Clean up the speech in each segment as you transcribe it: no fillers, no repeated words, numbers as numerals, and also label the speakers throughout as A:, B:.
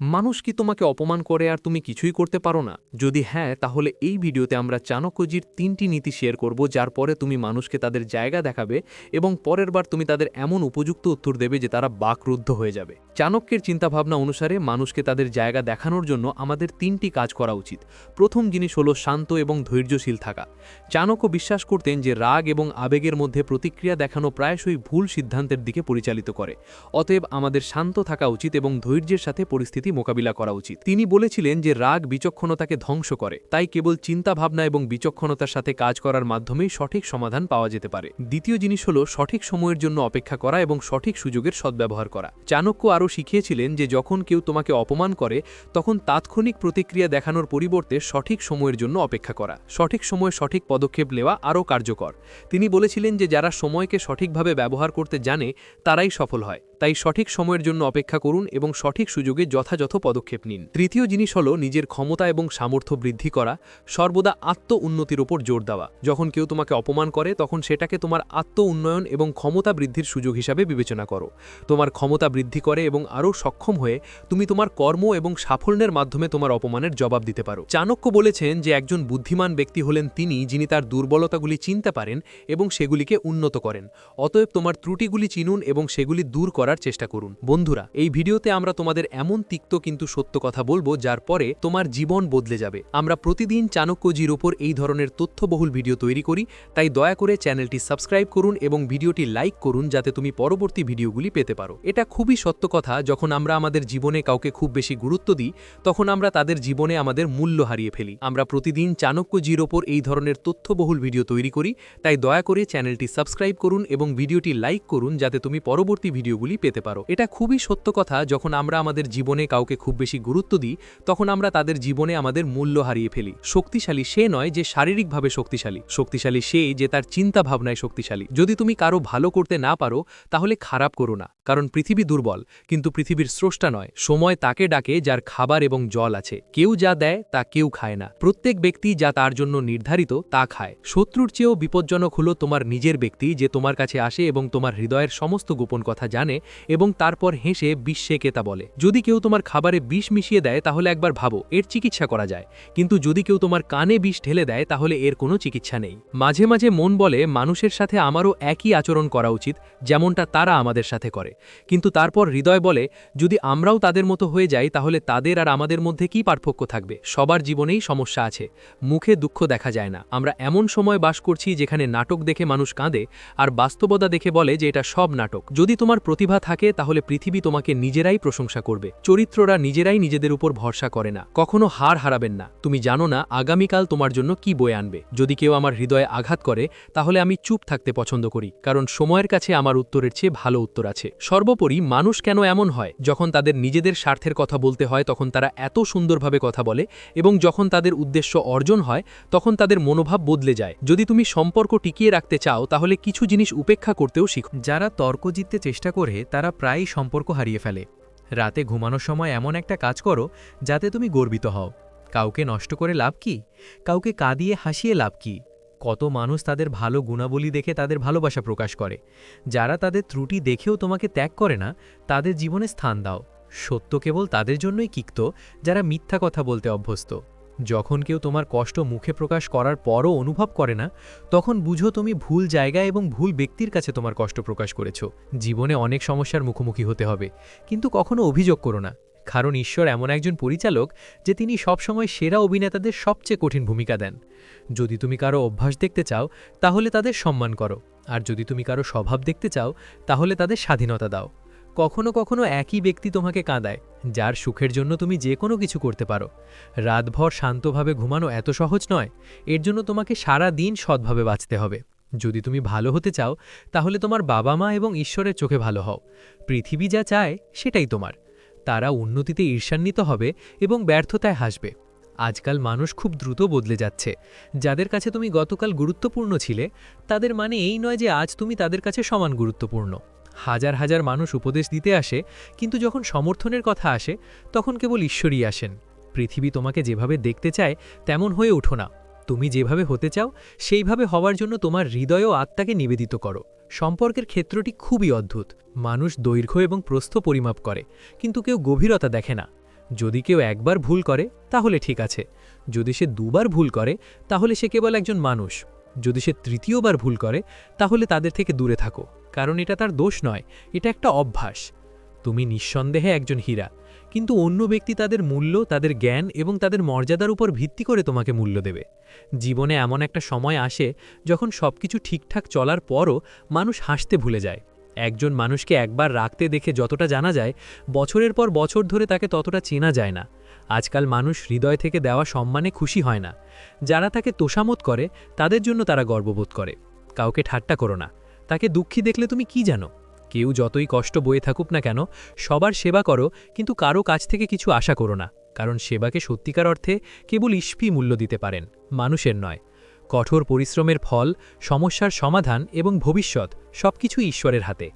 A: মানুষ কি তোমাকে অপমান করে আর তুমি কিছুই করতে পারো না? যদি হ্যাঁ, তাহলে এই ভিডিওতে আমরা চাণক্যজির ৩টি নীতি শেয়ার করব, যার পরে তুমি মানুষকে তাদের জায়গা দেখাবে এবং পরের বার তুমি তাদের এমন উপযুক্ত উত্তর দেবে যে তারা বাকরুদ্ধ হয়ে যাবে। চাণক্যের চিন্তাভাবনা অনুসারে মানুষকে তাদের জায়গা দেখানোর জন্য আমাদের ৩টি কাজ করা উচিত। প্রথম জিনিস হলো শান্ত এবং ধৈর্যশীল থাকা। চাণক্য বিশ্বাস করতেন যে রাগ এবং আবেগের মধ্যে প্রতিক্রিয়া দেখানো প্রায়শই ভুল সিদ্ধান্তের দিকে পরিচালিত করে। অতএব আমাদের শান্ত থাকা উচিত এবং ধৈর্যের সাথে পরিস্থিতি মোকাবিলা করা উচিত। তিনি বলেছিলেন যে রাগ বিচক্ষণতাকে ধ্বংস করে, তাই কেবল চিন্তাভাবনা এবং বিচক্ষণতার সাথে কাজ করার মাধ্যমেই সঠিক সমাধান পাওয়া যেতে পারে। দ্বিতীয় জিনিস হল সঠিক সময়ের জন্য অপেক্ষা করা এবং সঠিক সুযোগের সদ্ব্যবহার করা। চাণক্য আরও শিখিয়েছিলেন যে যখন কেউ তোমাকে অপমান করে তখন তাৎক্ষণিক প্রতিক্রিয়া দেখানোর পরিবর্তে সঠিক সময়ের জন্য অপেক্ষা করা, সঠিক সময়ে সঠিক পদক্ষেপ নেওয়া আরও কার্যকর। তিনি বলেছিলেন যে যারা সময়কে সঠিকভাবে ব্যবহার করতে জানে তারাই সফল হয়, তাই সঠিক সময়ের জন্য অপেক্ষা করুন এবং সঠিক সুযোগে যথাযথ পদক্ষেপ নিন। তৃতীয় জিনিস হল নিজের ক্ষমতা এবং সামর্থ্য বৃদ্ধি করা, সর্বদা আত্ম উন্নতির ওপর জোর দেওয়া। যখন কেউ তোমাকে অপমান করে তখন সেটাকে তোমার আত্ম উন্নয়ন এবং ক্ষমতা বৃদ্ধির সুযোগ হিসাবে বিবেচনা করো। তোমার ক্ষমতা বৃদ্ধি করে এবং আরও সক্ষম হয়ে তুমি তোমার কর্ম এবং সাফল্যের মাধ্যমে তোমার অপমানের জবাব দিতে পারো। চাণক্য বলেছেন যে একজন বুদ্ধিমান ব্যক্তি হলেন যিনি তার দুর্বলতাগুলি চিনতে পারেন এবং সেগুলিকে উন্নত করেন। অতএব তোমার ত্রুটিগুলি চিনুন এবং সেগুলি দূর করার চেষ্টা করুন। বন্ধুরা, এই ভিডিওতে আমরা তোমাদের এমন তিক্ত কিন্তু সত্য কথা বলবো যার পরে তোমার জীবন বদলে যাবে। আমরা প্রতিদিন চাণক্যজির ওপর এই ধরনের তথ্যবহুল ভিডিও তৈরি করি, তাই দয়া করে চ্যানেলটি সাবস্ক্রাইব করুন এবং ভিডিওটি লাইক করুন যাতে তুমি পরবর্তী ভিডিওগুলি পেতে পারো। এটা খুবই সত্য কথা, যখন আমরা আমাদের জীবনে কাউকে খুব বেশি গুরুত্ব দিই তখন আমরা তাদের জীবনে আমাদের মূল্য হারিয়ে ফেলি। আমরা প্রতিদিন চাণক্যজির ওপর এই ধরনের তথ্যবহুল ভিডিও তৈরি করি, তাই দয়া করে চ্যানেলটি সাবস্ক্রাইব করুন এবং ভিডিওটি লাইক করুন যাতে তুমি পরবর্তী ভিডিওগুলি পেতে পারো। এটা খুবই সত্য কথা, যখন আমরা আমাদের জীবনে কাউকে খুব বেশি গুরুত্ব দিই তখন আমরা তাদের জীবনে আমাদের মূল্য হারিয়ে ফেলি। শক্তিশালী সে নয় যে শারীরিকভাবে শক্তিশালী, শক্তিশালী সে যে তার চিন্তা ভাবনায় শক্তিশালী। যদি তুমি কারো ভালো করতে না পারো তাহলে খারাপ করো না, কারণ পৃথিবী দুর্বল কিন্তু পৃথিবীর স্রষ্টা নয়। সময় তাকে ডাকে যার খাবার এবং জল আছে। কেউ যা দেয় তা কেউ খায় না, প্রত্যেক ব্যক্তি যা তার জন্য নির্ধারিত তা খায়। শত্রুর চেয়েও বিপজ্জনক হলো তোমার নিজের ব্যক্তি, যে তোমার কাছে আসে এবং তোমার হৃদয়ের সমস্ত গোপন কথা জানে এবং তারপর হেসে বিশ্বে তা বলে। যদি কেউ তোমার খাবারে বিষ মিশিয়ে দেয় তাহলে একবার ভাবো, এর চিকিৎসা করা যায়, কিন্তু যদি কেউ তোমার কানে বিষ ঢেলে দেয় তাহলে এর কোনো চিকিৎসা নেই। মাঝে মাঝে মন বলে মানুষের সাথে আমারও একই আচরণ করা উচিত যেমনটা তারা আমাদের সাথে করে, কিন্তু তারপর হৃদয় বলে যদি আমরাও তাদের মতো হয়ে যাই তাহলে তাদের আর আমাদের মধ্যে কি পার্থক্য থাকবে? সবার জীবনেই সমস্যা আছে, মুখে দুঃখ দেখা যায় না। আমরা এমন সময় বাস করছি যেখানে নাটক দেখে মানুষ কাঁদে আর বাস্তবতা দেখে বলে যে এটা সব নাটক। যদি তোমার প্রতিভা থাকে তাহলে পৃথিবী তোমাকে নিজেরাই প্রশংসা করবে। চরিত্ররা নিজেরাই নিজেদের উপর ভরসা করে না। কখনো হার হারাবেন না, তুমি জানো না আগামীকাল তোমার জন্য কি বয়ে আনবে। যদি কেউ আমার হৃদয়ে আঘাত করে তাহলে আমি চুপ থাকতে পছন্দ করি, কারণ সময়ের কাছে আমার উত্তরের চেয়ে ভালো উত্তর আছে। সর্বোপরি মানুষ কেন এমন হয়? যখন তাদের নিজেদের স্বার্থের কথা বলতে হয় তখন তারা এত সুন্দরভাবে কথা বলে, এবং যখন তাদের উদ্দেশ্য অর্জন হয় তখন তাদের মনোভাব বদলে যায়। যদি তুমি সম্পর্ক টিকিয়ে রাখতে চাও তাহলে কিছু জিনিস উপেক্ষা করতেও শিখো।
B: যারা তর্ক জিততে চেষ্টা করে তারা প্রায়ই সম্পর্ক হারিয়ে ফেলে। রাতে ঘুমানোর সময় এমন একটা কাজ করো যাতে তুমি গর্বিত হও। কাউকে নষ্ট করে লাভ কি? কাউকে কাঁদিয়ে হাসিয়ে লাভ কি? কত মানুষ তাদের ভালো গুণাবলী দেখে তাদের ভালোবাসা প্রকাশ করে। যারা তাদের ত্রুটি দেখেও তোমাকে ত্যাগ করে না তাদের জীবনে স্থান দাও। সত্য কেবল তাদের জন্যই কিক্ত যারা মিথ্যা কথা বলতে অভ্যস্ত। যখন কেউ তোমার কষ্ট মুখে প্রকাশ করার পরও অনুভব করে না তখন বুঝো তুমি ভুল জায়গায় এবং ভুল ব্যক্তির কাছে তোমার কষ্ট প্রকাশ করেছ। জীবনে অনেক সমস্যার মুখোমুখি হতে হবে, কিন্তু কখনো অভিযোগ করো না, কারণ ঈশ্বর এমন একজন পরিচালক যে তিনি সবসময় সেরা অভিনেতাদের সবচেয়ে কঠিন ভূমিকা দেন। যদি তুমি কারো অভ্যাস দেখতে চাও তাহলে তাদের সম্মান করো, আর যদি তুমি কারো স্বভাব দেখতে চাও তাহলে তাদের স্বাধীনতা দাও। কখনো কখনো একই ব্যক্তি তোমাকে কাঁদায় যার সুখের জন্য তুমি যে কোনো কিছু করতে পারো। রাতভর শান্তভাবে ঘুমানো এত সহজ নয়, এর জন্য তোমাকে সারা দিন সৎভাবে বাঁচতে হবে। যদি তুমি ভালো হতে চাও তাহলে তোমার বাবা মা এবং ঈশ্বরের চোখে ভালো হও। পৃথিবী যা চায় সেটাই তোমার। তারা উন্নতিতে ঈর্ষান্বিত হবে এবং ব্যর্থতায় হাসবে। আজকাল মানুষ খুব দ্রুত বদলে যাচ্ছে। যাদের কাছে তুমি গতকাল গুরুত্বপূর্ণ ছিলে তাদের মানে এই নয় যে আজ তুমি তাদের কাছে সমান গুরুত্বপূর্ণ। হাজার হাজার মানুষ উপদেশ দিতে আসে, কিন্তু যখন সমর্থনের কথা আসে তখন কেবল ঈশ্বরই আসেন। পৃথিবী তোমাকে যেভাবে দেখতে চায় তেমন হয়ে ওঠো না। তুমি যেভাবে হতে চাও সেইভাবে হওয়ার জন্য তোমার হৃদয় ও আত্মাকে নিবেদিত করো। সম্পর্কের ক্ষেত্রটি খুবই অদ্ভুত। মানুষ দৈর্ঘ্য এবং প্রস্থ পরিমাপ করে, কিন্তু কেউ গভীরতা দেখে না। যদি কেউ একবার ভুল করে তাহলে ঠিক আছে, যদি সে দুবার ভুল করে তাহলে সে কেবল একজন মানুষ, যদি সে তৃতীয়বার ভুল করে তাহলে তাদের থেকে দূরে থাকো, কারণ এটা তার দোষ নয়, এটা একটা অভ্যাস। তুমি নিঃসন্দেহে একজন হীরা, কিন্তু অন্য ব্যক্তি তাদের মূল্য, তাদের জ্ঞান এবং তাদের মর্যাদার উপর ভিত্তি করে তোমাকে মূল্য দেবে। জীবনে এমন একটা সময় আসে যখন সবকিছু ঠিকঠাক চলার পরও মানুষ হাসতে ভুলে যায়। একজন মানুষকে একবার রাখতে দেখে যতটা জানা যায়, বছরের পর বছর ধরে তাকে ততটা চেনা যায় না। আজকাল মানুষ হৃদয় থেকে দেওয়া সম্মানে খুশি হয় না। যারা তাকে তোষামত করে তাদের জন্য তারা গর্ববোধ করে। কাউকে ঠাট্টা করো না, তাকে দুঃখী দেখলে তুমি কি জানো? কেউ যতই কষ্ট বয়ে থাকুক না কেন, সবার সেবা করো, কিন্তু কারো কাছ থেকে কিছু আশা করো না, কারণ সেবাকে সত্যিকার অর্থে কেবল ঈশ্বরই মূল্য দিতে পারেন, মানুষের নয়। কঠোর পরিশ্রমের ফল, সমস্যার সমাধান এবং ভবিষ্যৎ সবকিছুই ঈশ্বরের হাতে।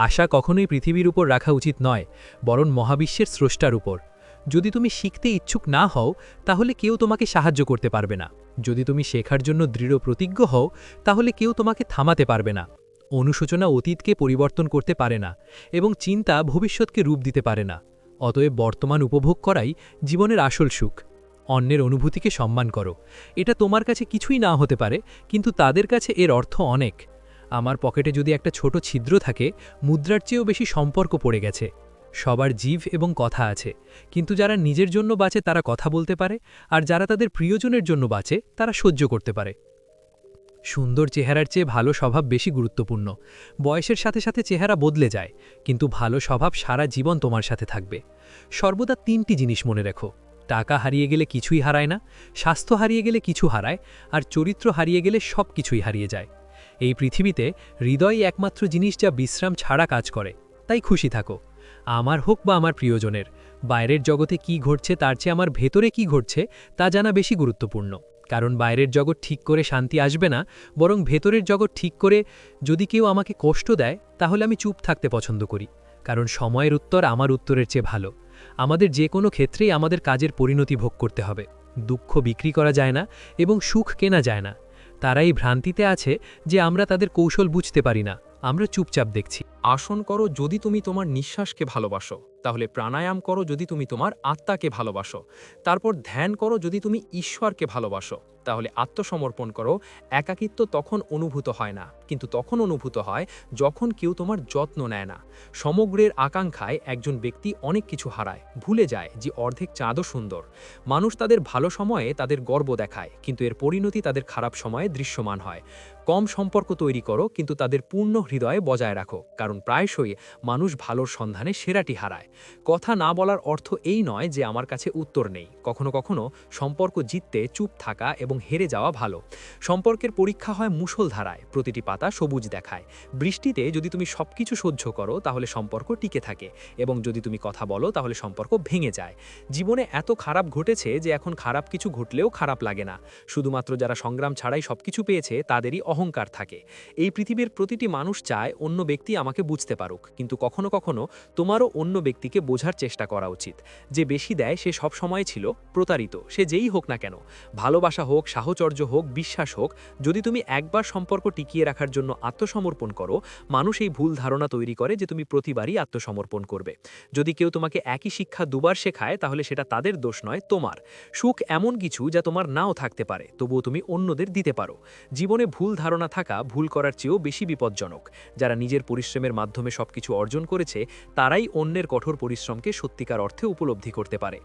B: আশা কখনোই পৃথিবীর উপর রাখা উচিত নয়, বরং মহাবিশ্বের স্রষ্টার উপর। যদি তুমি শিখতে ইচ্ছুক না হও তাহলে কেউ তোমাকে সাহায্য করতে পারবে না। যদি তুমি শেখার জন্য দৃঢ় প্রতিজ্ঞ হও তাহলে কেউ তোমাকে থামাতে পারবে না। অনুশোচনা অতীতকে পরিবর্তন করতে পারে না এবং চিন্তা ভবিষ্যৎকে রূপ দিতে পারে না। অতএব বর্তমান উপভোগ করাই জীবনের আসল সুখ। অন্যের অনুভূতিকে সম্মান করো। এটা তোমার কাছে কিছুই না হতে পারে, কিন্তু তাদের কাছে এর অর্থ অনেক। আমার পকেটে যদি একটা ছোট ছিদ্র থাকে, মুদ্রার চেয়েও বেশি সম্পর্ক পড়ে গেছে। সবার জিভ এবং কথা আছে, কিন্তু যারা নিজের জন্য বাঁচে তারা কথা বলতে পারে, আর যারা তাদের প্রিয়জনের জন্য বাঁচে তারা সহ্য করতে পারে। সুন্দর চেহারার চেয়ে ভালো স্বভাব বেশি গুরুত্বপূর্ণ। বয়সের সাথে সাথে চেহারা বদলে যায়, কিন্তু ভালো স্বভাব সারা জীবন তোমার সাথে থাকবে। সর্বদা 3টি জিনিস মনে রেখো: টাকা হারিয়ে গেলে কিছুই হারায় না, স্বাস্থ্য হারিয়ে গেলে কিছু হারায়, আর চরিত্র হারিয়ে গেলে সব কিছুই হারিয়ে যায়। এই পৃথিবীতে হৃদয়ই একমাত্র জিনিস যা বিশ্রাম ছাড়া কাজ করে। তাই খুশি থাকো, আমার হোক বা আমার প্রিয়জনের। বাইরের জগতে কি ঘটছে তার চেয়ে আমার ভেতরে কি ঘটছে তা জানা বেশি গুরুত্বপূর্ণ, কারণ বাইরের জগৎ ঠিক করে শান্তি আসবে না, বরং ভেতরের জগৎ ঠিক করে। যদি কেউ আমাকে কষ্ট দেয় তাহলে আমি চুপ থাকতে পছন্দ করি, কারণ সময়ের উত্তর আমার উত্তরের চেয়ে ভালো। আমাদের যে কোনো ক্ষেত্রেই আমাদের কাজের পরিণতি ভোগ করতে হবে। দুঃখ বিক্রি করা যায় না এবং সুখ কেনা যায় না। তারা এই ভ্রান্তিতে আছে যে আমরা তাদের কৌশল বুঝতে পারি না, আমরা চুপচাপ দেখছি।
A: আসন করো যদি তুমি তোমার নিঃশ্বাসকে ভালোবাসো, তাহলে প্রাণায়াম করো যদি তুমি তোমার আত্মাকে ভালোবাসো, তারপর ধ্যান করো যদি তুমি ঈশ্বরকে ভালোবাসো, তাহলে আত্মসমর্পণ করো। একাকিত্ব তখন অনুভূত হয় না, কিন্তু তখন অনুভূত হয় যখন কেউ তোমার যত্ন নেয় না। সমগ্রের আকাঙ্ক্ষায় একজন ব্যক্তি অনেক কিছু হারায়, ভুলে যায় যে অর্ধেক চাঁদও সুন্দর। মানুষ তাদের ভালো সময়ে তাদের গর্ব দেখায়, কিন্তু এর পরিণতি তাদের খারাপ সময়ে দৃশ্যমান হয়। কম সম্পর্ক তৈরি করো, কিন্তু তাদের পূর্ণ হৃদয়ে বজায় রাখো, কারণ প্রায়শই মানুষ ভালোর সন্ধানে সেরাটি হারায়। কথা না বলার অর্থ এই নয় যে আমার কাছে উত্তর নেই। কখনো কখনো সম্পর্ক জিততে চুপ থাকা এবং হেরে যাওয়া ভালো। সম্পর্কের পরীক্ষা হয় মুষলধারায়, প্রতিটি পাতা সবুজ দেখায়। বৃষ্টিতে যদি তুমি সবকিছু সহ্য করো তাহলে সম্পর্ক টিকে থাকে, এবং যদি তুমি কথা বলো তাহলে সম্পর্ক ভেঙে যায়। জীবনে এত খারাপ ঘটেছে যে এখন খারাপ কিছু ঘটলেও খারাপ লাগে না। শুধুমাত্র যারা সংগ্রাম ছাড়াই সবকিছু পেয়েছে তাদেরই অহংকার থাকে। এই পৃথিবীর প্রতিটি মানুষ চায় অন্য ব্যক্তি আমাকে বুঝতে পারুক, কিন্তু কখনো কখনো তোমারও অন্য ব্যক্তিকে বোঝার চেষ্টা করা উচিত। যে বেশি দেয় সে সব সময় ছিল প্রতারিত, সে যেই হোক না কেন। ভালোবাসা হোক, সাহচর্য হোক, বিশ্বাস হোক, যদি তুমি একবার সম্পর্ক টিকিয়ে রাখার জন্য আত্মসমর্পণ করো, মানুষ এই ভুল ধারণা তৈরি করে যে তুমি প্রতিবারই আত্মসমর্পণ করবে। যদি কেউ তোমাকে একই শিক্ষা দুবার শেখায় তাহলে সেটা তাদের দোষ নয়, তোমার। সুখ এমন কিছু যা তোমার নাও থাকতে পারে, তবুও তুমি অন্যদের দিতে পারো। জীবনে ভুল ধারণা থাকা ভুল করার চেয়েও বেশি বিপজ্জনক। যারা নিজের পরিশ্রমের মাধ্যমে সবকিছু অর্জন করেছে তারাই অন্যের কঠোর পরিশ্রমকে সত্যিকার অর্থে উপলব্ধি করতে পারে।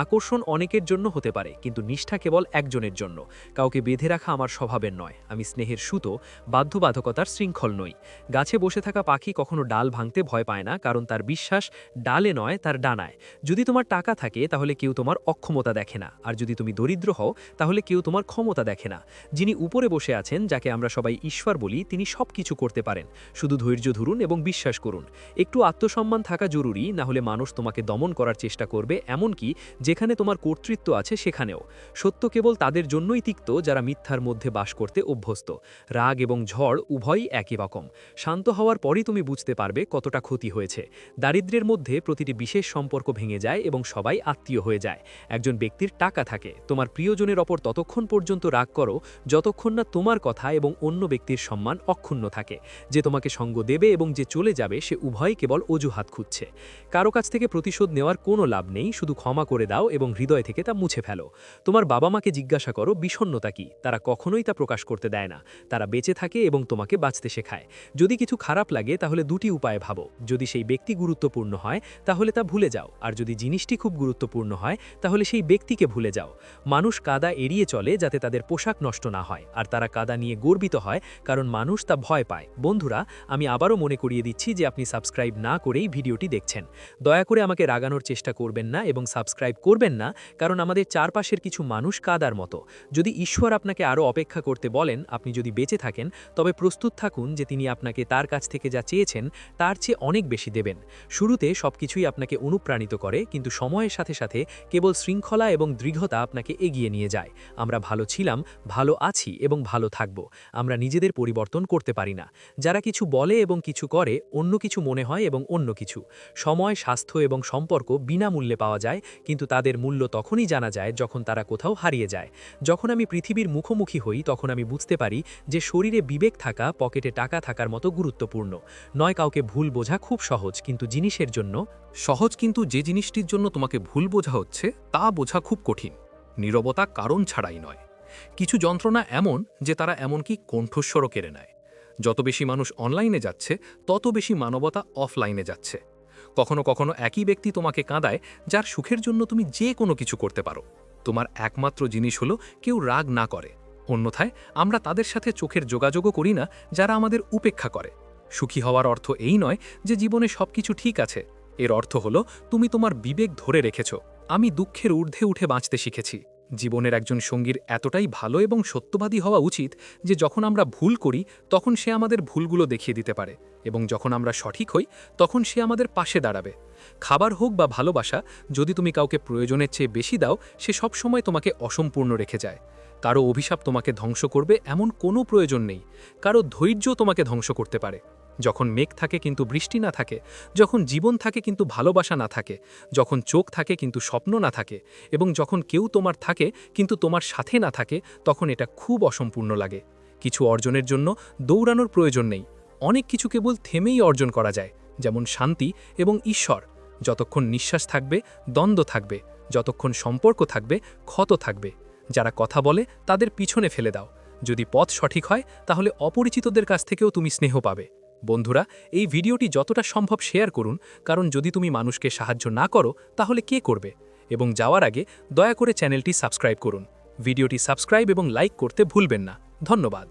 A: আকর্ষণ অনেকের জন্য হতে পারে, কিন্তু নিষ্ঠা কেবল একজনের জন্য। কাউকে বেঁধে রাখা আমার স্বভাবের নয়, আমি স্নেহের সুতো, বাধ্যবাধকতার শৃঙ্খল নই। গাছে বসে থাকা পাখি কখনো ডাল ভাঙতে ভয় পায় না, কারণ তার বিশ্বাস ডালে নয়, তার ডানায়। যদি তোমার টাকা থাকে তাহলে কেউ তোমার অক্ষমতা দেখে না, আর যদি তুমি দরিদ্র হও তাহলে কেউ তোমার ক্ষমতা দেখে না। যিনি উপরে বসে আছেন, যাকে আমরা সবাই ঈশ্বর বলি, তিনি সব কিছু করতে পারেন। শুধু ধৈর্য ধরুন এবং বিশ্বাস করুন। একটু আত্মসম্মান থাকা জরুরি, না হলে মানুষ তোমাকে দমন করার চেষ্টা করবে, এমনকি যেখানে তোমার কর্তৃত্ব আছে সেখানেও। সত্য কেবল তাদের জন্যই তিক্ত যারা মিথ্যার মধ্যে বাস করতে অভ্যস্ত। রাগ এবং ঝড় উভয়ই একই রকম। শান্ত হওয়ার পরই তুমি বুঝতে পারবে কতটা ক্ষতি হয়েছে। দারিদ্র্যের মধ্যে প্রতিটি বিশেষ সম্পর্ক ভেঙে যায় এবং সবাই আত্মীয় হয়ে যায়। একজন ব্যক্তির টাকা থাকে, তোমার প্রিয়জনের ওপর ততক্ষণ পর্যন্ত রাগ করো যতক্ষণ না তোমার কথা এবং অন্য ব্যক্তির সম্মান অক্ষুণ্ণ থাকে। যে তোমাকে সঙ্গ দেবে এবং যে চলে যাবে সে উভয়ই কেবল অজুহাত খুঁজছে। কারো কাছ থেকে প্রতিশোধ নেওয়ার কোনো লাভ নেই, শুধু ক্ষমা করে দাও এবং হৃদয় থেকে তা মুছে ফেলো। তোমার বাবা মাকে জিজ্ঞাসা করো বিষণ্ণতা কি, তারা কখনোই তা প্রকাশ করতে দেয় না। তারা বেঁচে থাকে এবং তোমাকে বাঁচতে শেখায়। যদি কিছু খারাপ লাগে তাহলে দুটি উপায় ভাবো। যদি সেই ব্যক্তি গুরুত্বপূর্ণ হয় তাহলে তা ভুলে যাও, আর যদি জিনিসটি খুব গুরুত্বপূর্ণ হয় তাহলে সেই ব্যক্তিকে ভুলে যাও। মানুষ কাদা এড়িয়ে চলে যাতে তাদের পোশাক নষ্ট না হয়, আর তারা কাদা নিয়ে গর্বিত হয় কারণ মানুষ তা ভয় পায়। বন্ধুরা, আমি আবারও মনে করিয়ে দিচ্ছি যে আপনি সাবস্ক্রাইব না করেই ভিডিওটি দেখছেন। দয়া করে আমাকে রাগানোর চেষ্টা করবেন না এবং সাবস্ক্রাইব করবেন না, কারণ আমাদের চারপাশের কিছু মানুষ কাদার মতো। যদি ঈশ্বর আপনাকে আরও অপেক্ষা করতে বলেন, আপনি যদি বেঁচে থাকেন তবে প্রস্তুত থাকুন যে তিনি আপনাকে তার কাছ থেকে যা চেয়েছেন তার চেয়ে অনেক বেশি দেবেন। শুরুতে সবকিছুই আপনাকে অনুপ্রাণিত করে, কিন্তু সময়ের সাথে সাথে কেবল শৃঙ্খলা এবং দৃঢ়তা আপনাকে এগিয়ে নিয়ে যায়। আমরা ভালো ছিলাম, ভালো আছি এবং ভালো থাকব। আমরা নিজেদের পরিবর্তন করতে পারি না। যারা কিছু বলে এবং কিছু করে অন্য কিছু মনে হয় এবং অন্য কিছু। সময়, স্বাস্থ্য এবং সম্পর্ক বিনামূল্যে পাওয়া যায়, কিন্তু তাদের মূল্য তখনই জানা যায় যখন তারা কোথাও হারিয়ে যায়। যখন আমি পৃথিবীর মুখোমুখি হই তখন আমি বুঝতে পারি যে শরীরে বিবেক থাকা পকেটে টাকা থাকার মতো গুরুত্বপূর্ণ নয়। কাউকে ভুল বোঝা খুব সহজ, কিন্তু জিনিসের জন্য
C: সহজ, কিন্তু যে জিনিসটির জন্য তোমাকে ভুল বোঝা হচ্ছে তা বোঝা খুব কঠিন। নীরবতা কারণ ছাড়াই নয়। কিছু যন্ত্রণা এমন যে তারা এমনকি কণ্ঠস্বরও কেড়ে নেয়। যত বেশি মানুষ অনলাইনে যাচ্ছে তত বেশি মানবতা অফলাইনে যাচ্ছে। কখনো কখনো একই ব্যক্তি তোমাকে কাঁদায় যার সুখের জন্য তুমি যে কোনো কিছু করতে পারো। তোমার একমাত্র জিনিস হলো কেউ রাগ না করে। অন্যথায় আমরা তাদের সাথে চোখের যোগাযোগও করি না যারা আমাদের উপেক্ষা করে। সুখী হওয়ার অর্থ এই নয় যে জীবনে সবকিছু ঠিক আছে। এর অর্থ হলো তুমি তোমার বিবেক ধরে রেখেছ। আমি দুঃখের ঊর্ধ্বে উঠে বাঁচতে শিখেছি। জীবনের একজন সঙ্গীর এতটাই ভালো এবং সত্যবাদী হওয়া উচিত যে যখন আমরা ভুল করি তখন সে আমাদের ভুলগুলো দেখিয়ে দিতে পারে, এবং যখন আমরা সঠিক হই তখন সে আমাদের পাশে দাঁড়াবে। খাবার হোক বা ভালোবাসা, যদি তুমি কাউকে প্রয়োজনের চেয়ে বেশি দাও সে সবসময় তোমাকে অসম্পূর্ণ রেখে যায়। কারো অভিশাপ তোমাকে ধ্বংস করবে এমন কোনো প্রয়োজন নেই। কারো ধৈর্য তোমাকে ধ্বংস করতে পারে। যখন মেঘ থাকে কিন্তু বৃষ্টি না থাকে, যখন জীবন থাকে কিন্তু ভালোবাসা না থাকে, যখন চোখ থাকে কিন্তু স্বপ্ন না থাকে, এবং যখন কেউ তোমার থাকে কিন্তু তোমার সাথে না থাকে, তখন এটা খুব অসম্পূর্ণ লাগে। কিছু অর্জনের জন্য দৌড়ানোর প্রয়োজন নেই। অনেক কিছু কেবল থেমেই অর্জন করা যায়, যেমন শান্তি এবং ঈশ্বর। যতক্ষণ নিঃশ্বাস থাকবে দ্বন্দ্ব থাকবে, যতক্ষণ সম্পর্ক থাকবে ক্ষত থাকবে। যারা কথা বলে তাদের পিছনে ফেলে দাও। যদি পথ সঠিক হয় তাহলে অপরিচিতদের কাছ থেকেও তুমি স্নেহ পাবে। বন্ধুরা, এই ভিডিওটি যতটা সম্ভব শেয়ার করুন, কারণ যদি তুমি মানুষকে সাহায্য না করো তাহলে কে করবে? এবং যাওয়ার আগে দয়া করে চ্যানেলটি সাবস্ক্রাইব করুন। ভিডিওটি সাবস্ক্রাইব এবং লাইক করতে ভুলবেন না। ধন্যবাদ।